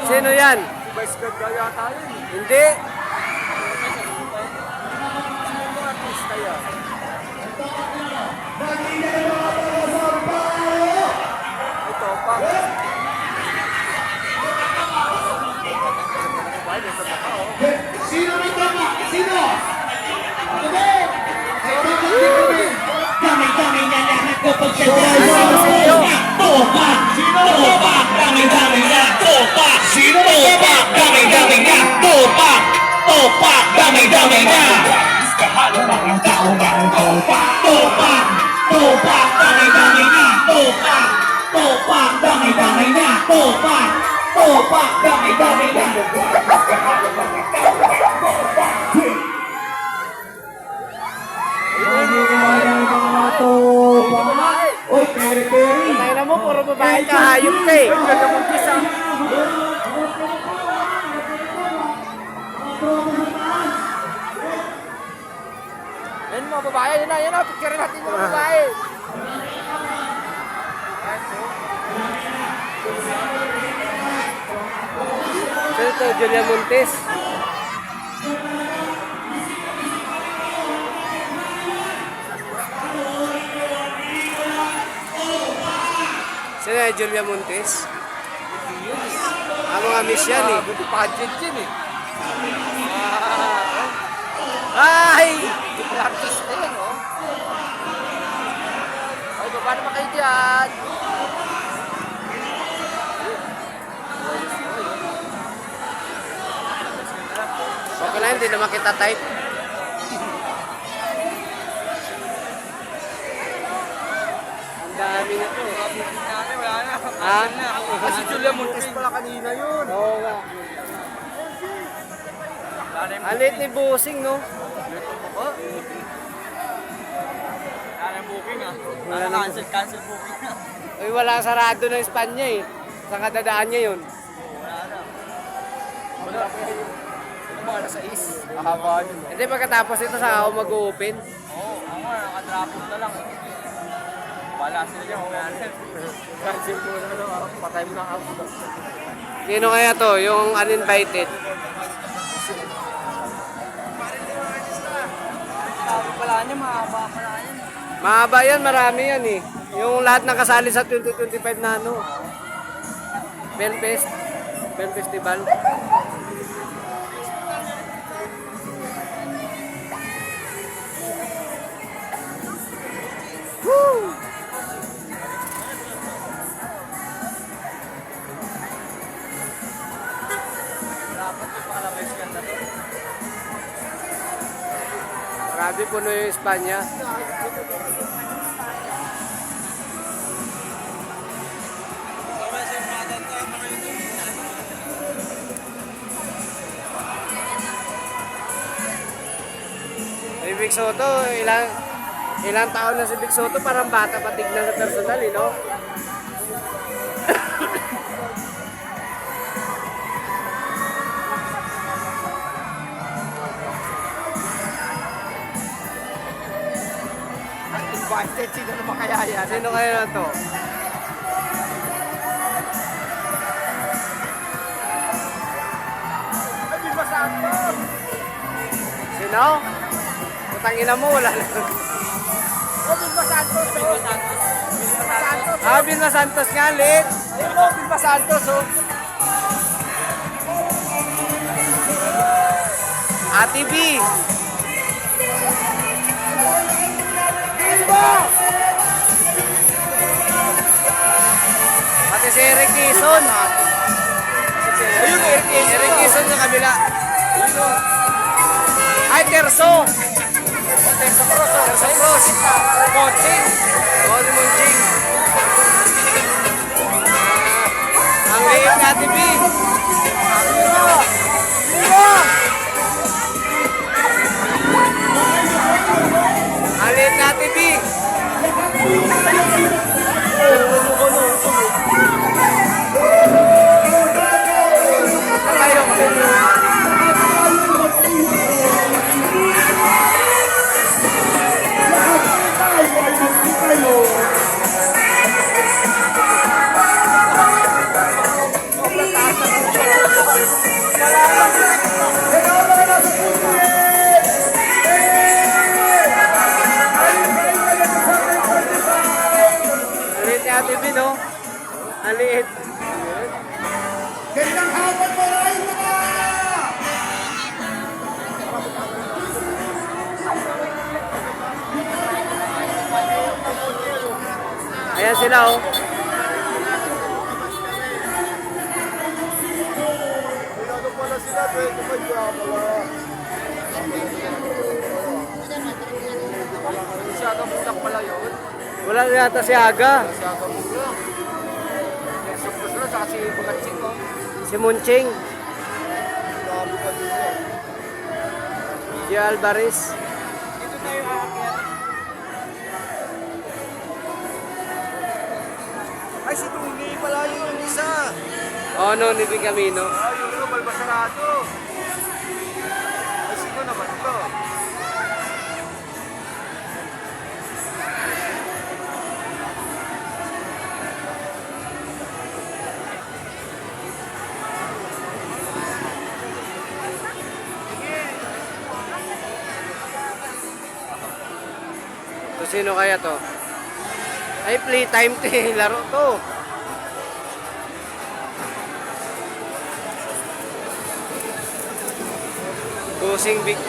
Sino yan? Vice ganda yata yun. Hindi. Sino artista yan? Ito pa. Sino may tama? Sino? Dami-dami na lahat kapag siya topak! Topak! Dami-dami na topak! Sino may tama? Dami-dami na topak! Topak! Dami-dami na! Kahalo mga tao ng topak! Topak! Topak! Dami-dami na topak! Topak! Dami-dami na topak! Topak! Dami-dami na! Kahalo mga tao ng topak! Oy, peri-peri. Tayo mo, puro babae ka, hayop ka eh. Ganda mong kisa. Yan mga babae, yan na, picture natin mga babae. Sino to? Julia Montes. Sino yung Julia Montes? Ang mga miss yan eh. Buti pageant yun eh. Ay! Artista yan, oh. Ay, baba naman kayo dyan. Okay lang, hindi naman kita type. Ang dami na to. Wala na. Ha? Kasi Julia Montes pala kanina yun. Oo nga. Alit ni Busing, no? Wala na booking ah. Wala na. Cancel booking na. Uy, wala sarado ng Espanya eh. Saan kadadaan niya yun? Wala. Ano mga nasa is? Mahaba yun. Hindi, pagkatapos ito sa ako mag-open. Oo, ako nakatrapos na lang. Wala sila yung cancel mo na lang. Patay mo na ako. Sino kaya to? Yung uninvited? Sabi pala niya, mahaba pala yan. Mahaba yan, marami yan eh. Yung lahat nakasali sa 2025 na ano. Penfest. Pen Festival. Woo! Dapat yung pakalabas ka na to. Grabe puno yung Espanya. Si Vic Soto, ilang taon na si Vic Soto, parang bata pa tignan sa personal, eh, no? Invited, sino naman kaya yan? Sino kaya na to? Ay, di ba Santos? Sino? Putangina mo, wala na. Oh, Vilma Santos, oh. Vilma Santos. Ah, Vilma Santos nga, lit. Ayun mo, Vilma Santos, oh. Ate B. Pati si Eric Quezon. Ayun, Eric Quezon yung kabila. Ay, Terso. Terso Cruz, oh. Terso Cruz. Coaching. Cody Munching. Ang liit ni Ate B. Ang liit ni Ate B. Ang liit ni Ate Bin, oh. Ang liit. Gandang hapon po rin mga! Ayan sila, oh. Masyadong budak pala yun. Wala yata si Aga. Masyadong budak. Supos na, saka si Bukatsing ko. Si Munching. Si Alvarez. Dito tayo aakyat. Ay, si Tungi pala yung isa. Oh, no, ni Camino. Ah, yung ito, balbasarado. Ay, sino naman ito? So, sino kaya to? Ay, playtime to eh. Laro to. Busing big.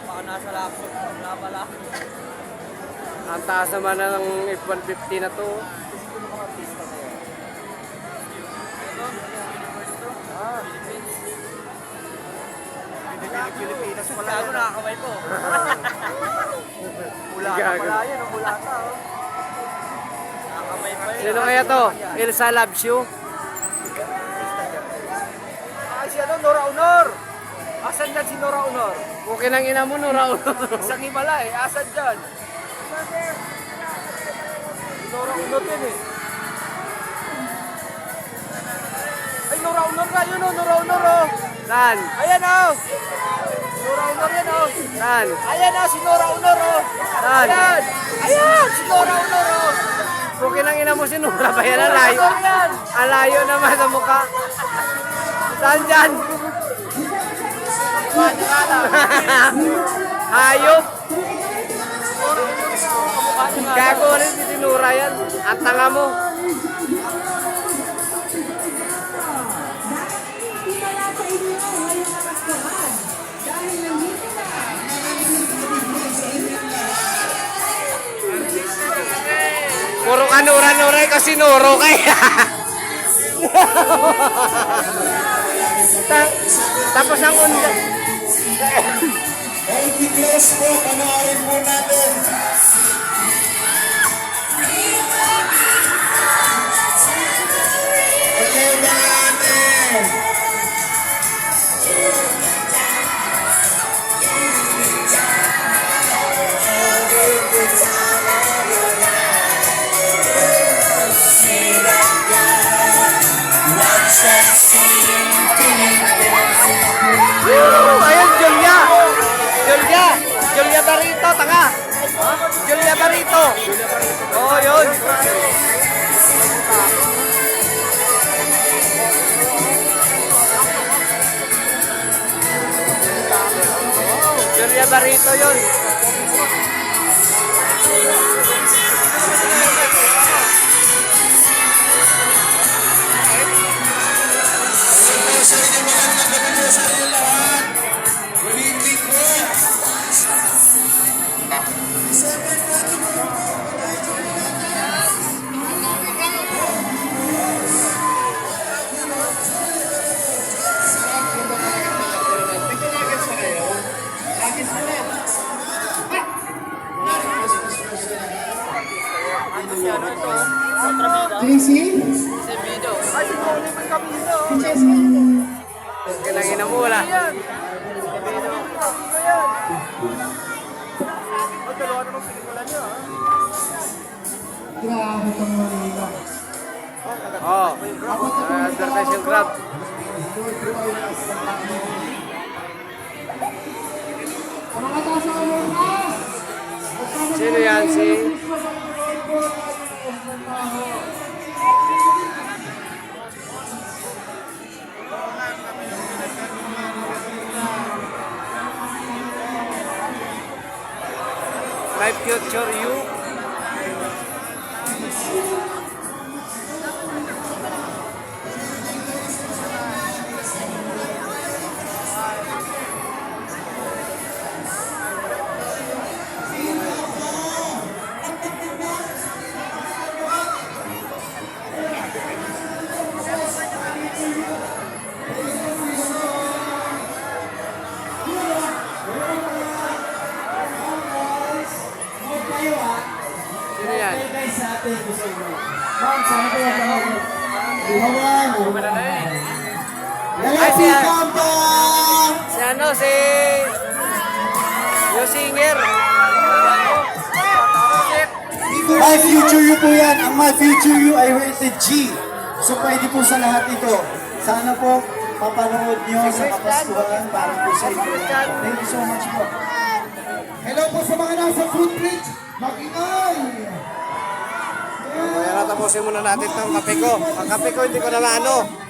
Baka nasa laptop. Wala pala. Ang taas naman ng F-150 na to. Pilipinas pala yan. Nakakamay po. Mula ka Gago. pala yan. Mula ka. Nakakamay pa yun. Sino kaya to? Elsa loves you. Ay, si ano, Nora Honor. Asan dyan si Nora Honor? Okay nang ina mo, Nora. Isang himala eh. Asan dyan? Si Nora Honor din eh. Ay, Nora Honor na yun oh. Nora Honor oh. Saan? Ayan oh. Nora Honor yan oh. Saan? Ayan oh, si Nora Honor oh. Saan? Ayan. Ayan, si Nora Honor oh. Okay nang ina mo, si Nora ba yan? Ang layo. Honor yan. Ang layo naman sa mukha. Saan dyan? Hayop. Gago rin si Tinura yan. Ang tanga mo. Puro ka Nura-Nura kasi Nuro kaya. Tapos ang undan. LP Close po, panoorin po natin. Hello natin. Ayun, Julia. Julia. Julia Barito, tanga. Julia Barito. Oh, yun. Julia Barito yun. Sa inyo, magandang gabi po sa inyo lahat. Good evening po. Si ano ito? Kontrabida. JC? Si Bido. Ay, si Tony may Camino. Kinangina mo, wala. Yan. Si Bido. Camino yan. Ang dalawa namang pelikula niya ha. Grabe itong Manila. Oh, advertise yung Grab. Mga taas ang ulo ka! Sino yan? Si... My future you. Sino yan? Ay, si... Si ano, si... Yung singer. My Future You po yan. Ang My Future You ay rated G. So pwede po sa lahat ito. Sana po papanood nyo sa Kapaskuhan para po sa inyo. Thank you so much po. Hello po sa mga nasa footbridge. Mag-ingay! Kaya natapusin muna natin itong kape ko. Ang kape ko hindi ko na ano.